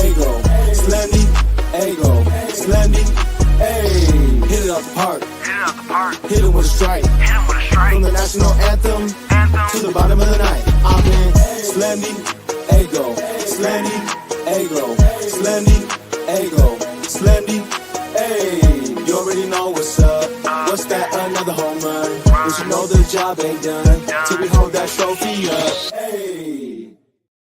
Ego, Slendy, Ego, Slendy, ayy. Hit it out the park. Hit it with a strike. From the national anthem to the bottom of the night. I've been Slendy, Ego, Slendy, Ego, Slendy, Ego, Slendy, ayy. You already know what's up. What's that? Another home run. But you know the job ain't done till we hold that trophy up. Hey.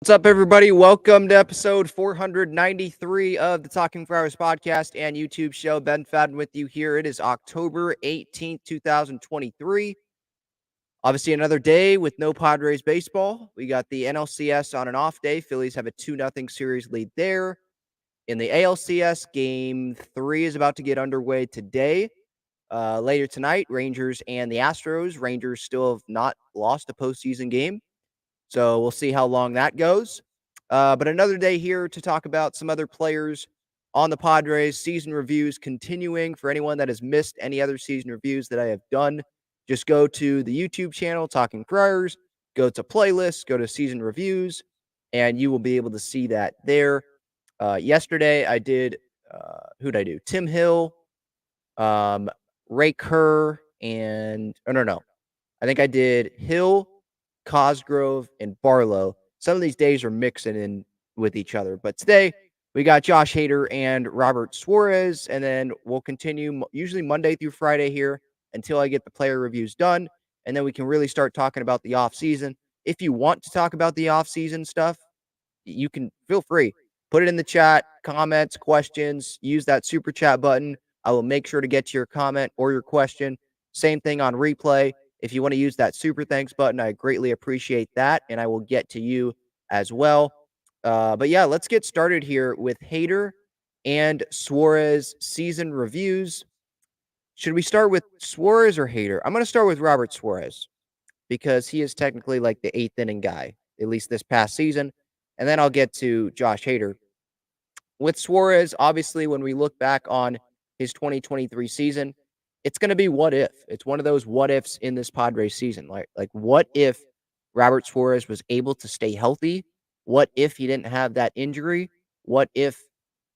What's up, everybody? Welcome to episode 493 of the Talking fWAR podcast and YouTube show. Ben Fadden with you here. It is October 18th, 2023. Obviously, another day with no Padres baseball. We got the NLCS on an off day. Phillies have a 2-0 series lead there. In the ALCS, Game 3 is about to get underway today. Later tonight, Rangers and the Astros. Rangers still have not lost a postseason game, so we'll see how long that goes. But another day here to talk about some other players on the Padres. Season reviews continuing. For anyone that has missed any other season reviews that I have done, just go to the YouTube channel, Talking fWAR, go to playlists, go to season reviews, and you will be able to see that there. Yesterday, I did, who'd I do? Tim Hill, Ray Kerr, and, no. I think I did Hill, Cosgrove, and Barlow. Some of these days are mixing in with each other. But today, we got Josh Hader and Robert Suarez, and then we'll continue usually Monday through Friday here until I get the player reviews done, and then we can really start talking about the offseason. If you want to talk about the offseason stuff, you can feel free. Put it in the chat, comments, questions, use that super chat button. I will make sure to get to your comment or your question. Same thing on replay. If you want to use that super thanks button, I greatly appreciate that, and I will get to you as well. But yeah, let's get started here with Hader and Suarez season reviews. Should we start with Suarez or Hader? I'm going to start with Robert Suarez because he is technically like the 8th inning guy, at least this past season. And then I'll get to Josh Hader. With Suarez, obviously, when we look back on his 2023 season, it's going to be what if. It's one of those what ifs in this Padres season. Like what if Robert Suarez was able to stay healthy? What if he didn't have that injury? What if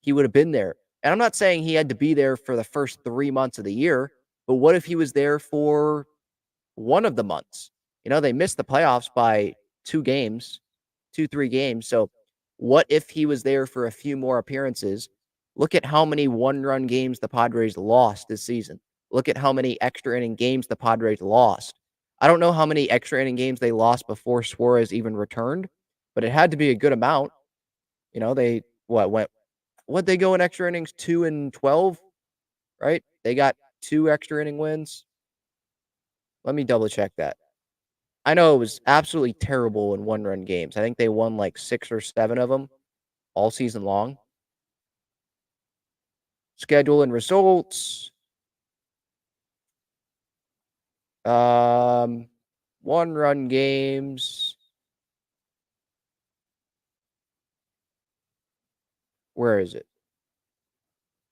he would have been there? And I'm not saying he had to be there for the first 3 months of the year, but what if he was there for one of the months? You know, they missed the playoffs by 3 games. So what if he was there for a few more appearances? Look at how many one-run games the Padres lost this season. Look at how many extra inning games the Padres lost. I don't know how many extra inning games they lost before Suarez even returned, but it had to be a good amount. You know, they what'd they go in extra innings? 2-12, right? They got 2 extra inning wins. Let me double check that. I know it was absolutely terrible in one-run games. I think they won like 6 or 7 of them all season long. Schedule and results. One-run games. Where is it?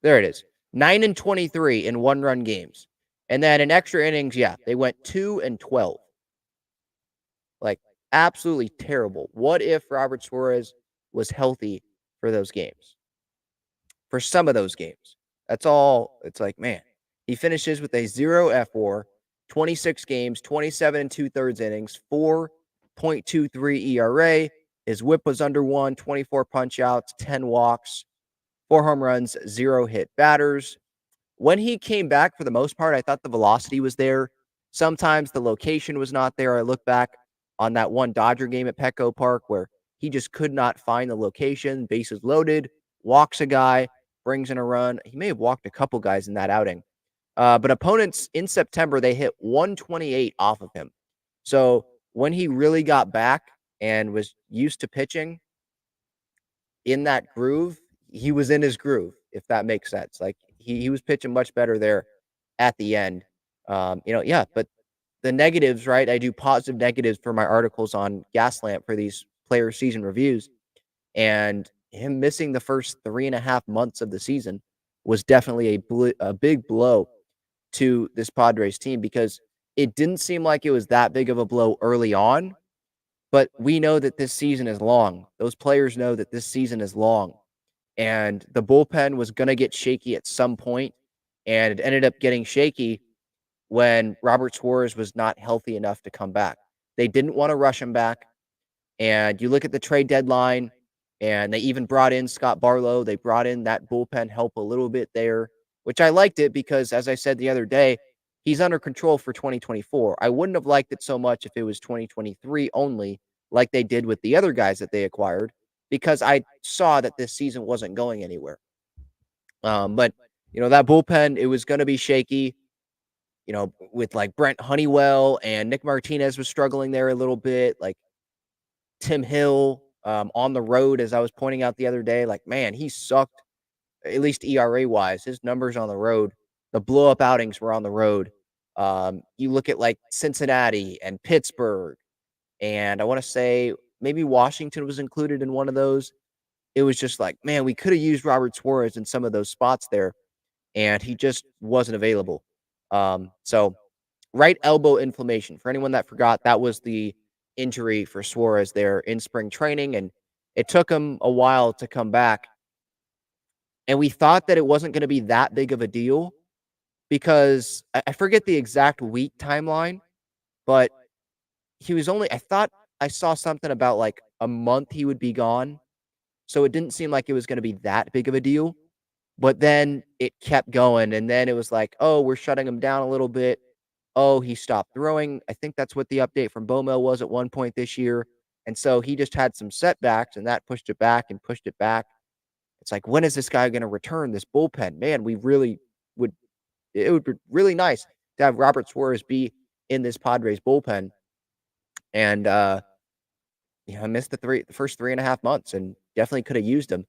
There it is. 9-23 in one-run games. And then in extra innings, yeah, they went 2-12. Like, absolutely terrible. What if Robert Suarez was healthy for those games? For some of those games. That's all. It's like, man, he finishes with a 0 fWAR, 26 games, 27 2/3 innings, 4.23 ERA. His whip was under 1, 24 punch-outs, 10 walks, 4 home runs, 0 hit batters. When he came back, for the most part, I thought the velocity was there. Sometimes the location was not there. I look back on that one Dodger game at Petco Park where he just could not find the location. Bases loaded, walks a guy, brings in a run. He may have walked a couple guys in that outing. But opponents in September, they hit 128 off of him. So when he really got back and was used to pitching in that groove, he was in his groove, if that makes sense. Like he was pitching much better there at the end. But the negatives, right? I do positive negatives for my articles on Gaslamp for these player season reviews. And him missing the first 3.5 months of the season was definitely a big blow to this Padres team because it didn't seem like it was that big of a blow early on. But we know that this season is long. Those players know that this season is long. and the bullpen was going to get shaky at some point, and it ended up getting shaky when Robert Suarez was not healthy enough to come back. They didn't want to rush him back, and you look at the trade deadline, and they even brought in Scott Barlow. They brought in that bullpen help a little bit there, which I liked it because, as I said the other day, he's under control for 2024. I wouldn't have liked it so much if it was 2023 only, like they did with the other guys that they acquired, because I saw that this season wasn't going anywhere. But that bullpen, it was going to be shaky. With like Brent Honeywell and Nick Martinez was struggling there a little bit. Like Tim Hill on the road, as I was pointing out the other day, like, man, he sucked, at least ERA wise. His numbers on the road, the blow up outings were on the road. You look at like Cincinnati and Pittsburgh, and I want to say maybe Washington was included in one of those. It was just like, man, we could have used Robert Suarez in some of those spots there, and he just wasn't available. So right elbow inflammation. For anyone that forgot, that was the injury for Suarez there in spring training, and it took him a while to come back. And we thought that it wasn't going to be that big of a deal because I forget the exact week timeline, but he was only, I thought I saw something about like a month he would be gone. So it didn't seem like it was going to be that big of a deal. But then it kept going. And then it was like, oh, we're shutting him down a little bit. Oh, he stopped throwing. I think that's what the update from Bomel was at one point this year. And so he just had some setbacks, and that pushed it back and pushed it back. It's like, when is this guy going to return, this bullpen? Man, we really would. It would be really nice to have Robert Suarez be in this Padres bullpen. And, I missed the first 3.5 months and definitely could have used him.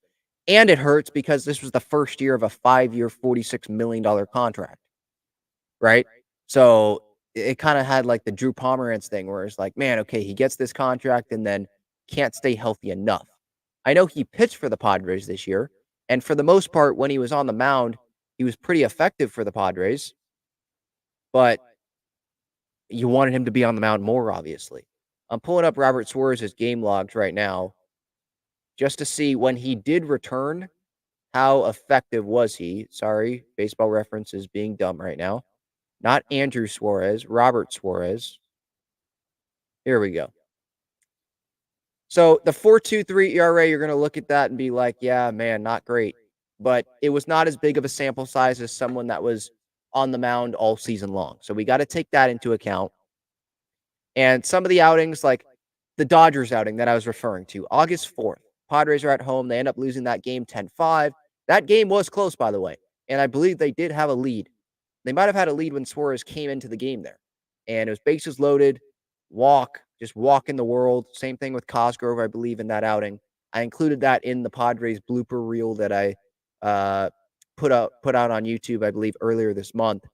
And it hurts because this was the first year of a 5-year, $46 million contract. Right? So it kind of had like the Drew Pomeranz thing where it's like, man, okay, he gets this contract and then can't stay healthy enough. I know he pitched for the Padres this year, and for the most part, when he was on the mound, he was pretty effective for the Padres, but you wanted him to be on the mound more, obviously. I'm pulling up Robert Suarez's game logs right now just to see when he did return, how effective was he? Sorry, baseball reference is being dumb right now. Not Andrew Suarez, Robert Suarez. Here we go. So the 4.23 ERA, you're going to look at that and be like, yeah, man, not great. But it was not as big of a sample size as someone that was on the mound all season long. So we got to take that into account. And some of the outings, like the Dodgers outing that I was referring to, August 4th, Padres are at home. They end up losing that game 10-5. That game was close, by the way. And I believe they did have a lead. They might have had a lead when Suarez came into the game there. And it was bases loaded, just walk in the world. Same thing with Cosgrove, I believe, in that outing. I included that in the Padres blooper reel that I put out on YouTube, I believe, earlier this month.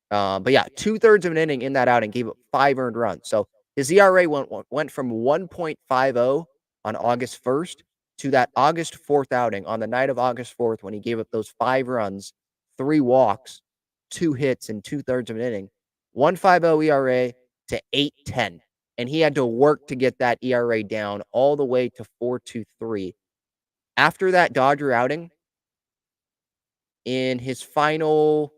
But yeah, 2/3 of an inning in that outing, gave up 5 earned runs. So his ERA went from 1.50 on August 1st to that August 4th outing on the night of August 4th when he gave up those 5 runs, 3 walks, 2 hits in 2/3 of an inning, 1.50 ERA to 8.10. And he had to work to get that ERA down all the way to 4.23. After that Dodger outing, in his final,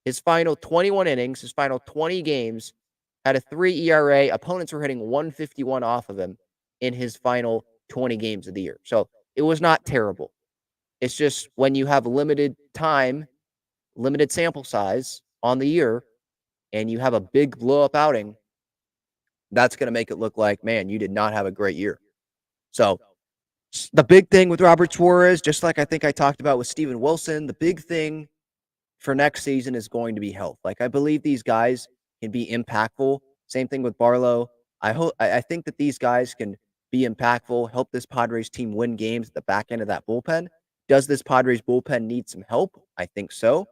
his final 21 innings, his final 20 games, had a 3 ERA. Opponents were hitting 151 off of him in his final 20 games of the year. So it was not terrible. It's just when you have limited time, limited sample size on the year, and you have a big blow-up outing, that's going to make it look like, man, you did not have a great year. So the big thing with Robert Suarez, just like I think I talked about with Steven Wilson, the big thing for next season is going to be health. Like, I believe these guys can be impactful. Same thing with Barlow. I think that these guys can be impactful, help this Padres team win games at the back end of that bullpen. Does this Padres bullpen need some help? I think so.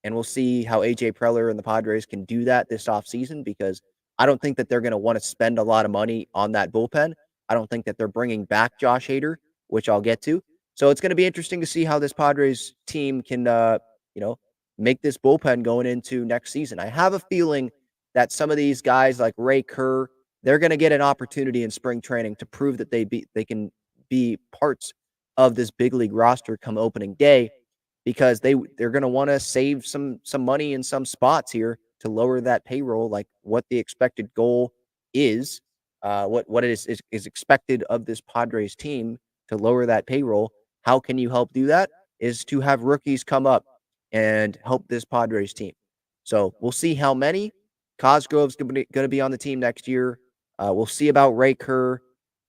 And we'll see how AJ Preller and the Padres can do that this offseason, because I don't think that they're going to want to spend a lot of money on that bullpen. I don't think that they're bringing back Josh Hader, which I'll get to. So it's going to be interesting to see how this Padres team can, make this bullpen going into next season. I have a feeling that some of these guys like Ray Kerr, they're going to get an opportunity in spring training to prove that they can be parts of this big league roster come opening day, because they're going to want to save some money in some spots here to lower that payroll, like what the expected goal is, what it is expected of this Padres team to lower that payroll. How can you help do that? Is to have rookies come up and help this Padres team. So we'll see how many. Cosgrove's going to be on the team next year. We'll see about Ray Kerr.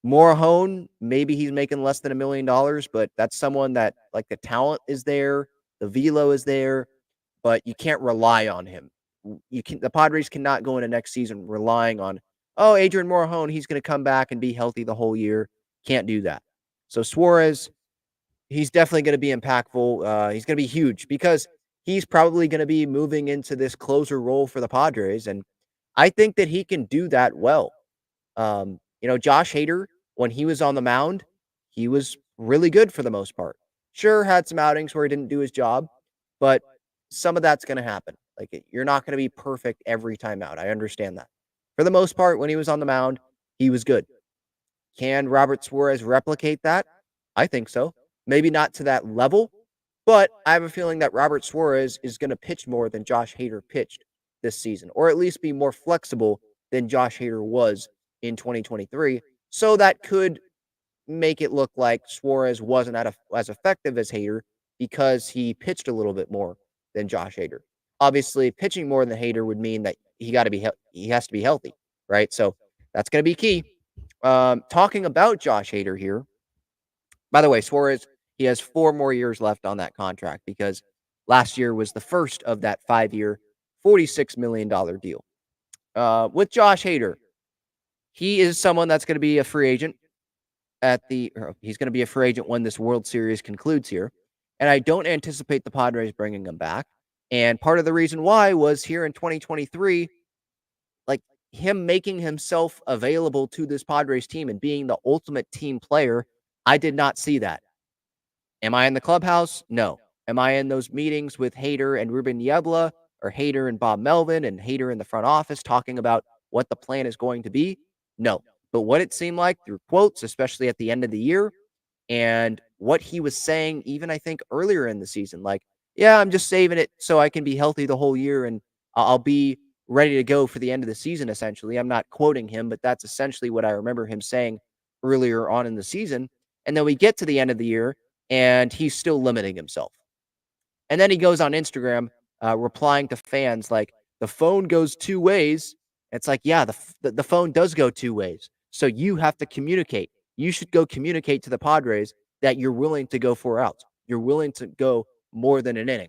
Morahone, maybe he's making less than $1 million, but that's someone that, like, the talent is there, the velo is there, but you can't rely on him. The Padres cannot go into next season relying on, oh, Adrian Morahone, he's going to come back and be healthy the whole year. Can't do that. So Suarez, he's definitely going to be impactful. He's going to be huge because he's probably going to be moving into this closer role for the Padres, and I think that he can do that well. Josh Hader, when he was on the mound, he was really good for the most part. Sure, had some outings where he didn't do his job, but some of that's going to happen. Like, you're not going to be perfect every time out. I understand that. For the most part, when he was on the mound, he was good. Can Robert Suarez replicate that? I think so. Maybe not to that level, but I have a feeling that Robert Suarez is going to pitch more than Josh Hader pitched this season, or at least be more flexible than Josh Hader was in 2023. So that could make it look like Suarez wasn't as effective as Hader because he pitched a little bit more than Josh Hader. Obviously, pitching more than Hader would mean that he has to be healthy, right? So that's going to be key. Talking about Josh Hader here, by the way, Suarez, he has 4 more years left on that contract because last year was the first of that 5-year, $46 million deal. With Josh Hader, he is someone that's going to be a free agent he's going to be a free agent when this World Series concludes here. And I don't anticipate the Padres bringing him back. And part of the reason why was here in 2023, like, him making himself available to this Padres team and being the ultimate team player. I did not see that. Am I in the clubhouse? No. Am I in those meetings with Hader and Ruben Niebla, or Hader and Bob Melvin, and Hader in the front office talking about what the plan is going to be? No. But what it seemed like through quotes, especially at the end of the year, and what he was saying, even I think earlier in the season, like, yeah, I'm just saving it so I can be healthy the whole year and I'll be ready to go for the end of the season, essentially. I'm not quoting him, but that's essentially what I remember him saying earlier on in the season. And then we get to the end of the year and he's still limiting himself. And then he goes on Instagram replying to fans like, the phone goes 2 ways. It's like, yeah, the phone does go 2 ways. So you have to communicate. You should go communicate to the Padres that you're willing to go 4 outs. You're willing to go more than an inning,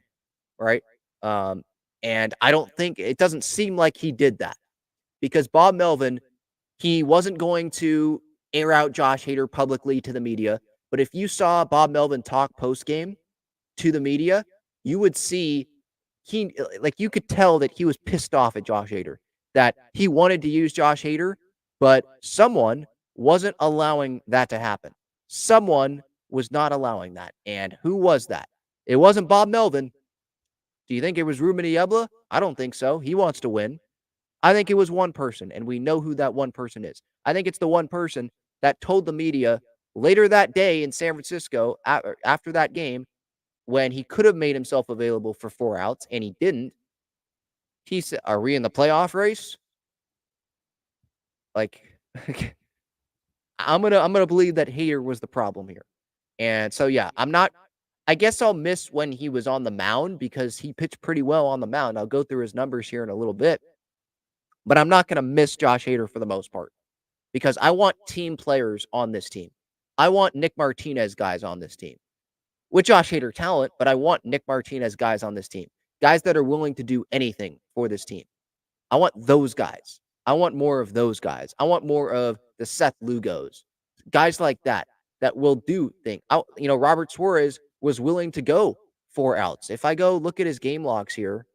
right? And I don't think, it doesn't seem like he did that, because Bob Melvin, he wasn't going to air out Josh Hader publicly to the media. But if you saw Bob Melvin talk post-game to the media, you would see you could tell that he was pissed off at Josh Hader, that he wanted to use Josh Hader, but someone wasn't allowing that to happen. Someone was not allowing that. And who was that? It wasn't Bob Melvin. Do you think it was Ruben Niebla? I don't think so. He wants to win. I think it was one person, and we know who that one person is. I think it's the one person that told the media later that day in San Francisco after that game, when he could have made himself available for 4 outs and he didn't. He said, "Are we in the playoff race?" Like, I'm gonna believe that Hader was the problem here. And so, yeah, I guess I'll miss when he was on the mound because he pitched pretty well on the mound. I'll go through his numbers here in a little bit, but I'm not gonna miss Josh Hader for the most part, because I want team players on this team. I want Nick Martinez guys on this team with Josh Hader talent, but I want Nick Martinez guys on this team, guys that are willing to do anything for this team. I want those guys. I want more of those guys. I want more of the Seth Lugos, guys like that will do things. Robert Suarez was willing to go 4 outs. If I go look at his game logs here,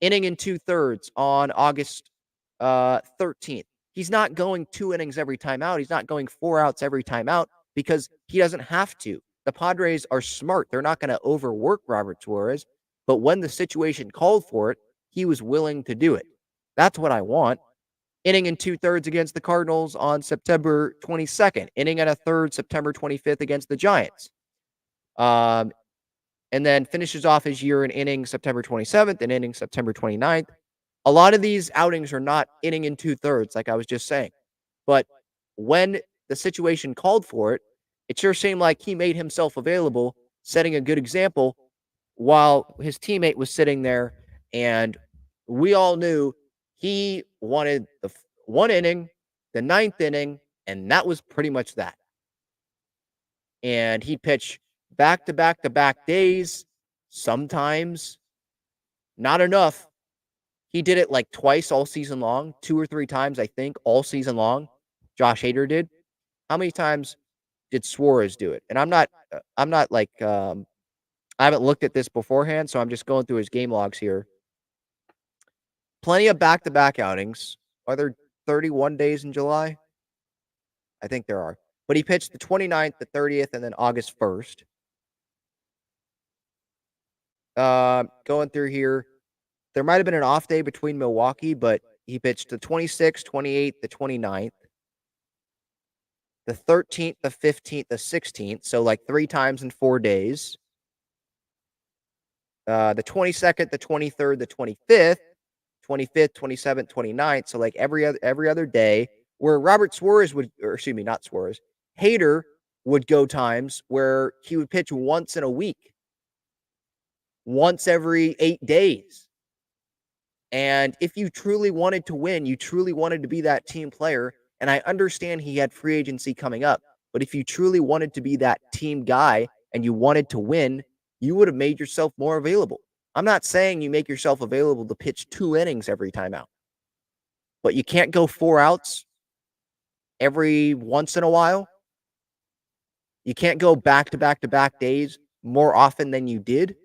inning and 2/3 on August 13th. He's not going 2 innings every time out. He's not going 4 outs every time out because he doesn't have to. The Padres are smart. They're not going to overwork Robert Suarez, but when the situation called for it, he was willing to do it. That's what I want. Inning and 2/3 against the Cardinals on September 22nd. Inning and a third September 25th against the Giants. And then finishes off his year in inning September 27th and inning September 29th. A lot of these outings are not inning and 2/3, like I was just saying. But when the situation called for it, it sure seemed like he made himself available, setting a good example while his teammate was sitting there. And we all knew he wanted the one inning, the ninth inning, and that was pretty much that. And he'd pitch back to back to back days, sometimes not enough. He did it like twice all season long, 2 or 3 times, I think, all season long. Josh Hader did. How many times did Suarez do it? And I'm not like, I haven't looked at this beforehand, so I'm just going through his game logs here. Plenty of back-to-back outings. Are there 31 days in July? I think there are. But he pitched the 29th, the 30th, and then August 1st. Going through here, there might have been an off day between Milwaukee, but he pitched the 26th, 28th, the 29th, the 13th, the 15th, the 16th. So like 3 times in 4 days. The 22nd, the 23rd, the 25th, 25th, 27th, 29th. So like every other day, where Robert Suarez would, or excuse me, not Suarez, Hader would go times where he would pitch once in a week, once every 8 days. And if you truly wanted to win, you truly wanted to be that team player, and I understand he had free agency coming up, but if you truly wanted to be that team guy and you wanted to win, you would have made yourself more available. I'm not saying you make yourself available to pitch 2 innings every time out, but you can't go 4 outs every once in a while. You can't go back to back to back days more often than you did.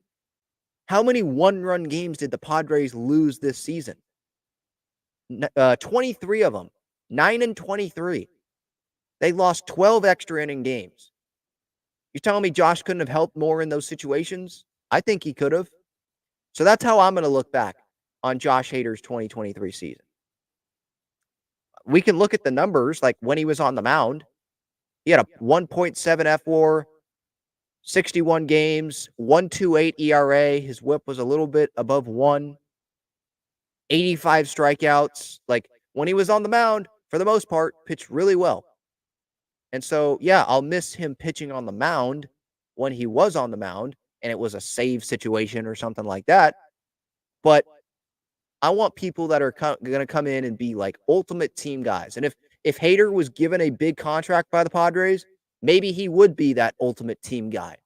How many one-run games did the Padres lose this season? 23 of them. 9 and 23. They lost 12 extra inning games. You're telling me Josh couldn't have helped more in those situations? I think he could have. So that's how I'm going to look back on Josh Hader's 2023 season. We can look at the numbers, like when he was on the mound. He had a 1.7 fWAR, 61 games, 1.28 ERA. His whip was a little bit above 1. 85 strikeouts. Like when he was on the mound, for the most part, pitched really well. And so, yeah, I'll miss him pitching on the mound when he was on the mound and it was a save situation or something like that. But I want people that are going to come in and be like ultimate team guys. And if Hader was given a big contract by the Padres, maybe he would be that ultimate team guy,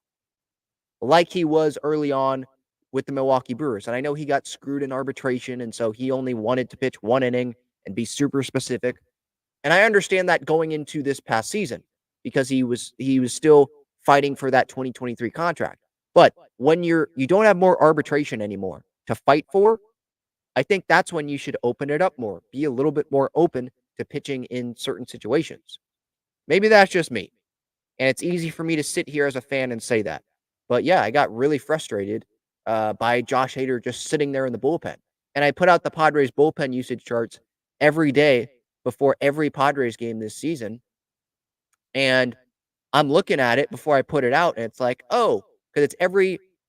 like he was early on with the Milwaukee Brewers. And I know he got screwed in arbitration, and so he only wanted to pitch 1 inning and be super specific. And I understand that going into this past season because he was still fighting for that 2023 contract. But when you don't have more arbitration anymore to fight for, I think that's when you should open it up more, be a little bit more open to pitching in certain situations. Maybe that's just me. And it's easy for me to sit here as a fan and say that. But yeah, I got really frustrated by Josh Hader just sitting there in the bullpen. And I put out the Padres bullpen usage charts every day before every Padres game this season. And I'm looking at it before I put it out, and it's like, oh, because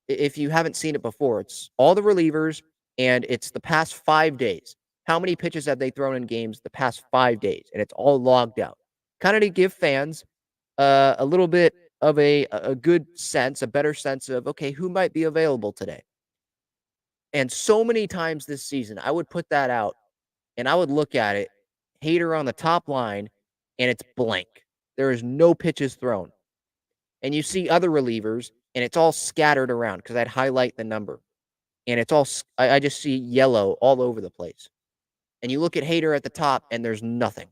if you haven't seen it before, it's all the relievers, and it's the past 5 days. How many pitches have they thrown in games the past 5 days? And it's all logged out. Kind of to give fans a little bit of a good sense, a better sense of, okay, who might be available today? And so many times this season, I would put that out, and I would look at it, Hader on the top line, and it's blank. There is no pitches thrown. And you see other relievers, and it's all scattered around because I'd highlight the number. And it's all, I just see yellow all over the place. And you look at Hader at the top, and there's nothing.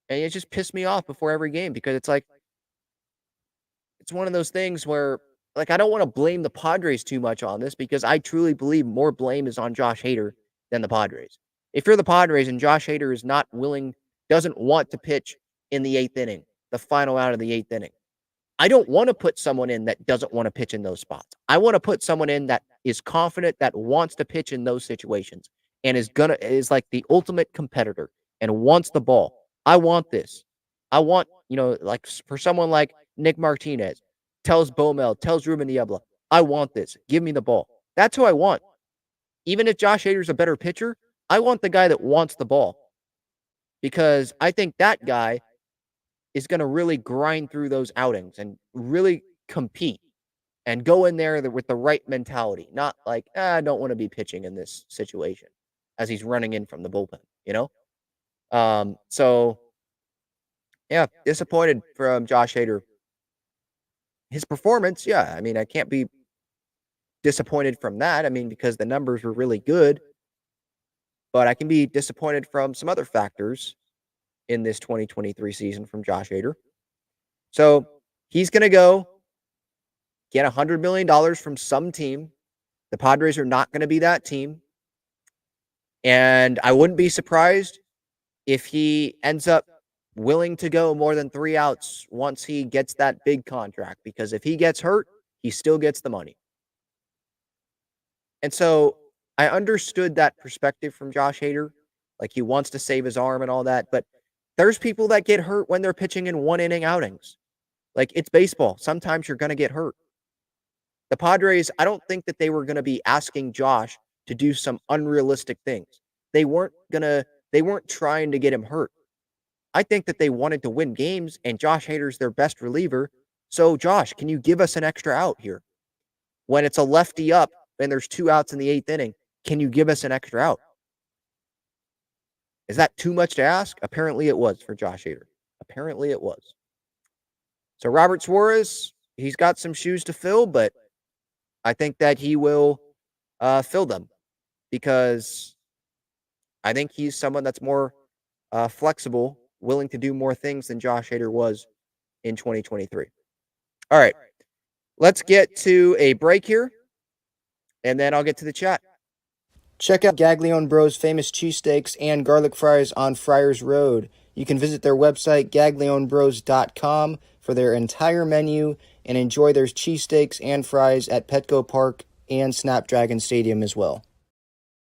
And it just pissed me off before every game because it's like, it's one of those things where, like, I don't want to blame the Padres too much on this because I truly believe more blame is on Josh Hader than the Padres. If you're the Padres and Josh Hader is not willing, doesn't want to pitch in the 8th inning, the final out of the 8th inning, I don't want to put someone in that doesn't want to pitch in those spots. I want to put someone in that is confident, that wants to pitch in those situations, and is like the ultimate competitor and wants the ball. I want this. I want, like for someone like Nick Martinez, tells Bomel, tells Ruben Niebla, I want this. Give me the ball. That's who I want. Even if Josh Hader's a better pitcher, I want the guy that wants the ball, because I think that guy is going to really grind through those outings and really compete and go in there with the right mentality. Not like, I don't want to be pitching in this situation as he's running in from the bullpen, you know? So, yeah, disappointed from Josh Hader. His performance, yeah, I mean, I can't be disappointed from that. I mean, because the numbers were really good, but I can be disappointed from some other factors in this 2023 season from Josh Hader. So he's going to go get $100 million from some team. The Padres are not going to be that team. And I wouldn't be surprised if he ends up willing to go more than 3 outs once he gets that big contract, because if he gets hurt, he still gets the money. And so I understood that perspective from Josh Hader. Like, he wants to save his arm and all that, but there's people that get hurt when they're pitching in 1-inning outings. Like, it's baseball. Sometimes you're going to get hurt. The Padres, I don't think that they were going to be asking Josh to do some unrealistic things. They weren't trying to get him hurt. I think that they wanted to win games, and Josh Hader's their best reliever. So, Josh, can you give us an extra out here? When it's a lefty up and there's 2 outs in the 8th inning, can you give us an extra out? Is that too much to ask? Apparently it was for Josh Hader. Apparently it was. So Robert Suarez, he's got some shoes to fill, but I think that he will fill them, because I think he's someone that's more flexible, willing to do more things than Josh Hader was in 2023. All right, let's get to a break here, and then I'll get to the chat. Check out Gaglione Bros' famous cheesesteaks and garlic fries on Friars Road. You can visit their website, gaglionebros.com, for their entire menu and enjoy their cheesesteaks and fries at Petco Park and Snapdragon Stadium as well.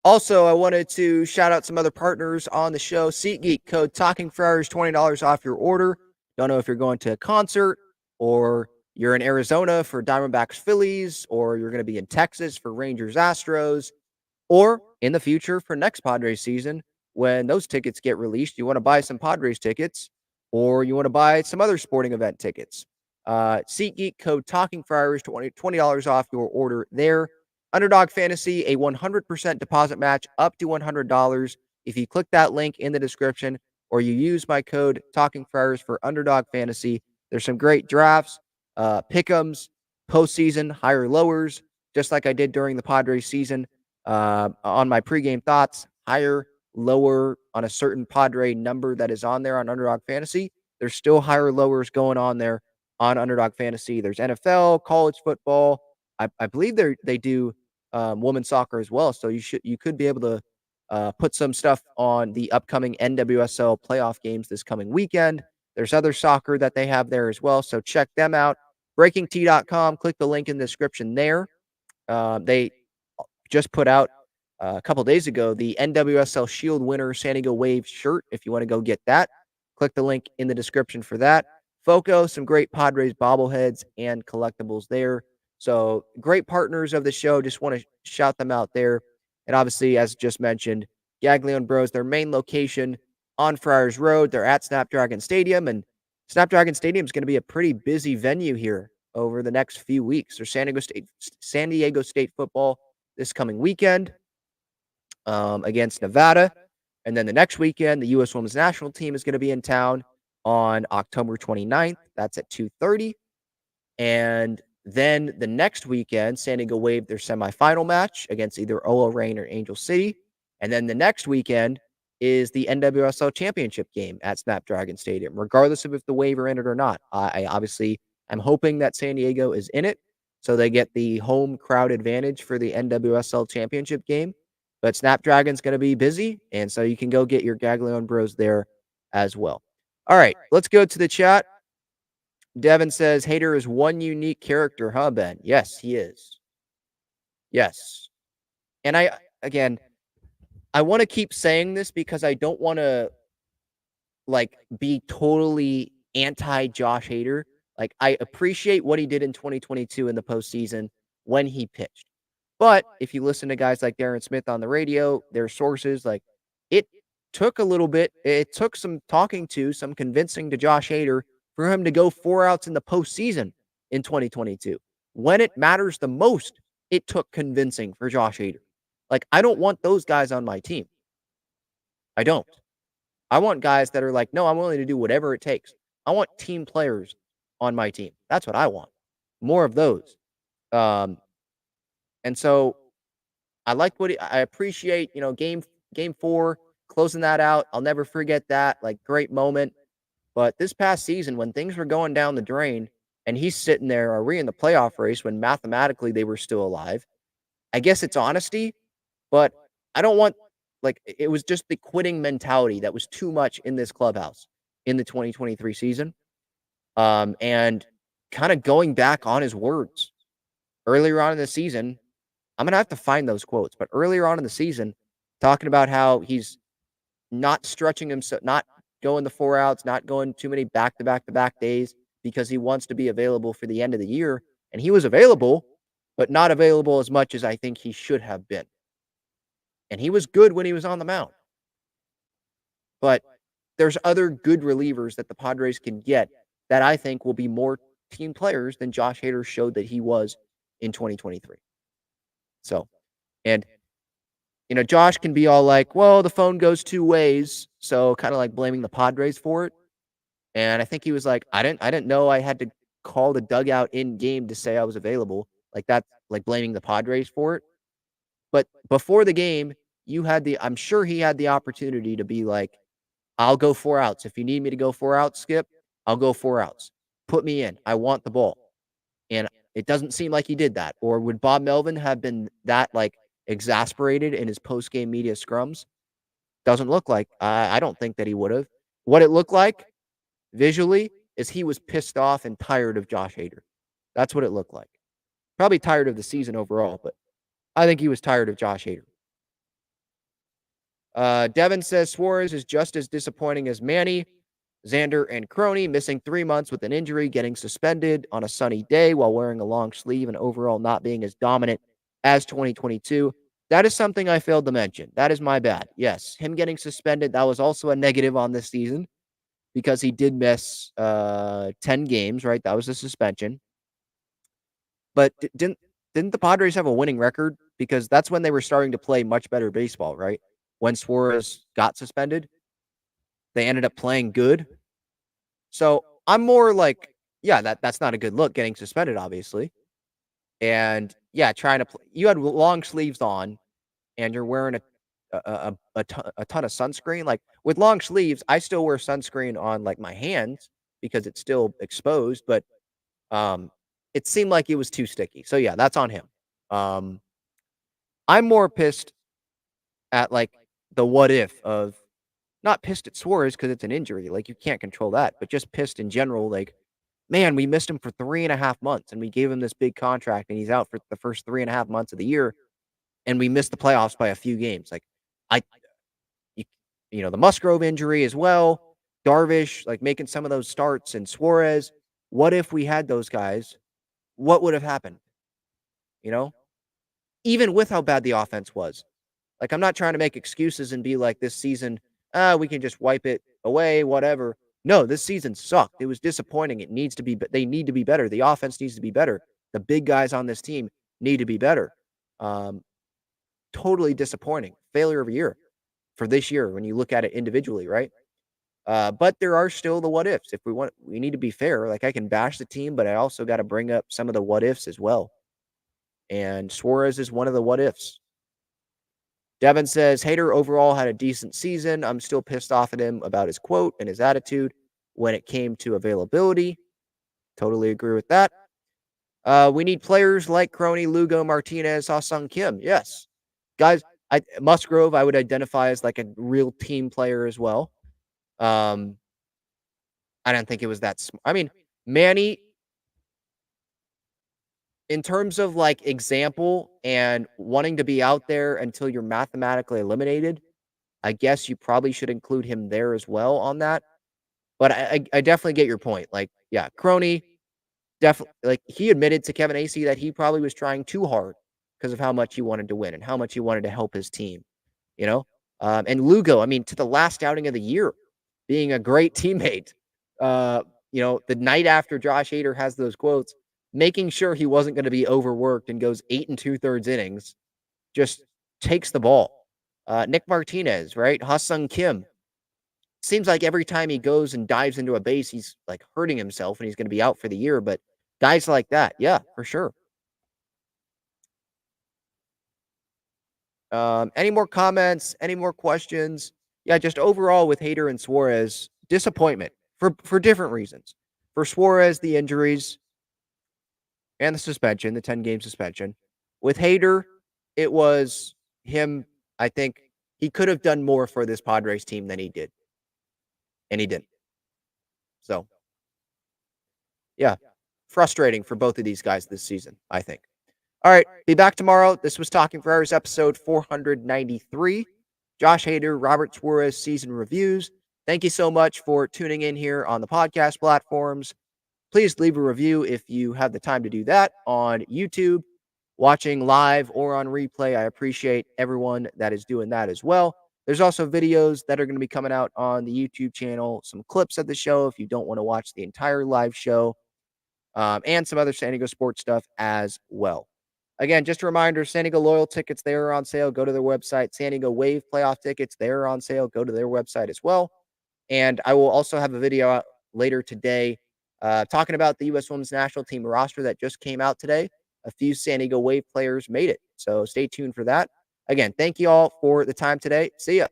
Also, I wanted to shout out some other partners on the show. SeatGeek, code Talking Friars, $20 off your order. Don't know if you're going to a concert, or you're in Arizona for Diamondbacks Phillies, or you're going to be in Texas for Rangers Astros, or in the future for next Padres season, when those tickets get released, you want to buy some Padres tickets, or you want to buy some other sporting event tickets. SeatGeek, code Talking Friars, $20 off your order there. Underdog Fantasy, a 100% deposit match up to $100. If you click that link in the description, or you use my code Talking Friars for Underdog Fantasy, there's some great drafts, pick'ems, postseason, higher lowers, just like I did during the Padres season. On my pregame thoughts, higher, lower on a certain Padre number that is on there on Underdog Fantasy. There's still higher lowers going on there on Underdog Fantasy. There's NFL, college football. I believe they do women's soccer as well. So you could be able to put some stuff on the upcoming NWSL playoff games this coming weekend. There's other soccer that they have there as well. So check them out. BreakingT.com. Click the link in the description there. They just put out a couple days ago the NWSL Shield winner San Diego Wave shirt. If you want to go get that, click the link in the description for that. Foco, some great Padres bobbleheads and collectibles there. So great partners of the show. Just want to shout them out there. And obviously, as just mentioned, Gaglione Bros, their main location on Friars Road. They're at Snapdragon Stadium, and Snapdragon Stadium is going to be a pretty busy venue here over the next few weeks. There's San Diego State football this coming weekend against Nevada. And then the next weekend, the U.S. Women's National Team is going to be in town on October 29th. That's at 2:30. And then the next weekend, San Diego Wave their semifinal match against either OL Reign or Angel City. And then the next weekend is the NWSL Championship game at Snapdragon Stadium, regardless of if the Wave are in it or not. I obviously am hoping that San Diego is in it, so they get the home crowd advantage for the NWSL Championship game. But Snapdragon's going to be busy, and so you can go get your Gaglione Bros there as well. All right, let's go to the chat. Devin says, Hader is one unique character, huh, Ben? Yes, he is. Yes. And I want to keep saying this because I don't want to, be totally anti-Josh Hader. Like, I appreciate what he did in 2022 in the postseason when he pitched. But if you listen to guys like Darren Smith on the radio, their sources, like, it took a little bit. It took some talking to, some convincing to Josh Hader for him to go 4 outs in the postseason in 2022. When it matters the most, it took convincing for Josh Hader. Like, I don't want those guys on my team. I don't. I want guys that are like, no, I'm willing to do whatever it takes. I want team players on my team. That's what I want. More of those. Um, and so I like I appreciate, game 4, closing that out. I'll never forget that. Like, great moment. But this past season, when things were going down the drain and he's sitting there, are we in the playoff race when mathematically they were still alive? I guess it's honesty, but I don't want, like, it was just the quitting mentality that was too much in this clubhouse in the 2023 season. And kind of going back on his words earlier on in the season. I'm going to have to find those quotes, but earlier on in the season, talking about how he's not stretching himself, not going the 4 outs, not going too many back-to-back-to-back days because he wants to be available for the end of the year. And he was available, but not available as much as I think he should have been. And he was good when he was on the mound. But there's other good relievers that the Padres can get that I think will be more team players than Josh Hader showed that he was in 2023. So, and, Josh can be all like, well, the phone goes 2 ways. So kind of like blaming the Padres for it. And I think he was like, I didn't know I had to call the dugout in game to say I was available. Like, that's like blaming the Padres for it. But before the game, I'm sure he had the opportunity to be like, I'll go 4 outs. If you need me to go 4 outs, Skip, I'll go 4 outs. Put me in. I want the ball. And it doesn't seem like he did that. Or would Bob Melvin have been that, like, exasperated in his post-game media scrums? Doesn't look like. I don't think that he would have. What it looked like visually is he was pissed off and tired of Josh Hader. That's what it looked like. Probably tired of the season overall, but I think he was tired of Josh Hader. Devin says Suarez is just as disappointing as Manny, Xander, and Crony, missing 3 months with an injury, getting suspended on a sunny day while wearing a long sleeve, and overall not being as dominant as 2022. That is something I failed to mention. That is my bad. Yes, him getting suspended, that was also a negative on this season because he did miss 10 games, right? That was a suspension. But didn't the Padres have a winning record? Because that's when they were starting to play much better baseball, right? When Suarez got suspended, they ended up playing good. So I'm more like, yeah, that's not a good look getting suspended, obviously. And yeah, trying to play. You had long sleeves on, and you're wearing a ton of sunscreen. Like, with long sleeves, I still wear sunscreen on, like, my hands because it's still exposed. But it seemed like it was too sticky. So yeah, that's on him. I'm more pissed at, like, the what if of, not pissed at Suarez because it's an injury. Like, you can't control that, but just pissed in general. Like, man, we missed him for 3.5 months and we gave him this big contract and he's out for the first 3.5 months of the year. And we missed the playoffs by a few games. Like, I, the Musgrove injury as well. Darvish, like, making some of those starts, and Suarez. What if we had those guys? What would have happened? Even with how bad the offense was. Like, I'm not trying to make excuses and be like, this season, we can just wipe it away, whatever. No, this season sucked. It was disappointing. It needs to be, they need to be better. The offense needs to be better. The big guys on this team need to be better. Totally disappointing. Failure of a year for this year when you look at it individually, right? But there are still the what ifs. If we need to be fair. Like, I can bash the team, but I also got to bring up some of the what ifs as well. And Suarez is one of the what ifs. Devin says, Hader overall had a decent season. I'm still pissed off at him about his quote and his attitude when it came to availability. Totally agree with that. We need players like Crony, Lugo, Martinez, Ha-Sung Kim. Yes. Guys, Musgrove, I would identify as like a real team player as well. I don't think it was that smart. I mean, Manny, in terms of, like, example and wanting to be out there until you're mathematically eliminated, I guess you probably should include him there as well on that. But I definitely get your point. Like, yeah, Crony, definitely, like, he admitted to Kevin Acee that he probably was trying too hard because of how much he wanted to win and how much he wanted to help his team, you know? And Lugo, I mean, to the last outing of the year, being a great teammate, the night after Josh Hader has those quotes, making sure he wasn't going to be overworked and goes 8 2/3 innings, just takes the ball. Nick Martinez, right? Ha-Sung Kim. Seems like every time he goes and dives into a base, he's like hurting himself and he's going to be out for the year. But guys like that, yeah, for sure. Any more comments? Any more questions? Yeah, just overall with Hader and Suarez, disappointment for different reasons. For Suarez, the injuries and the suspension, the 10-game suspension. With Hader, it was him. I think he could have done more for this Padres team than he did, and he didn't. So, yeah, frustrating for both of these guys this season, I think. All right, be back tomorrow. This was Talking for Hours, episode 493. Josh Hader, Robert Suarez season reviews. Thank you so much for tuning in here on the podcast platforms. Please leave a review if you have the time to do that on YouTube, watching live or on replay. I appreciate everyone that is doing that as well. There's also videos that are going to be coming out on the YouTube channel, some clips of the show if you don't want to watch the entire live show, and some other San Diego sports stuff as well. Again, just a reminder, San Diego Loyal tickets, they are on sale. Go to their website. San Diego Wave playoff tickets, they are on sale. Go to their website as well. And I will also have a video out later today talking about the U.S. Women's National Team roster that just came out today. A few San Diego Wave players made it. So stay tuned for that. Again, thank you all for the time today. See ya.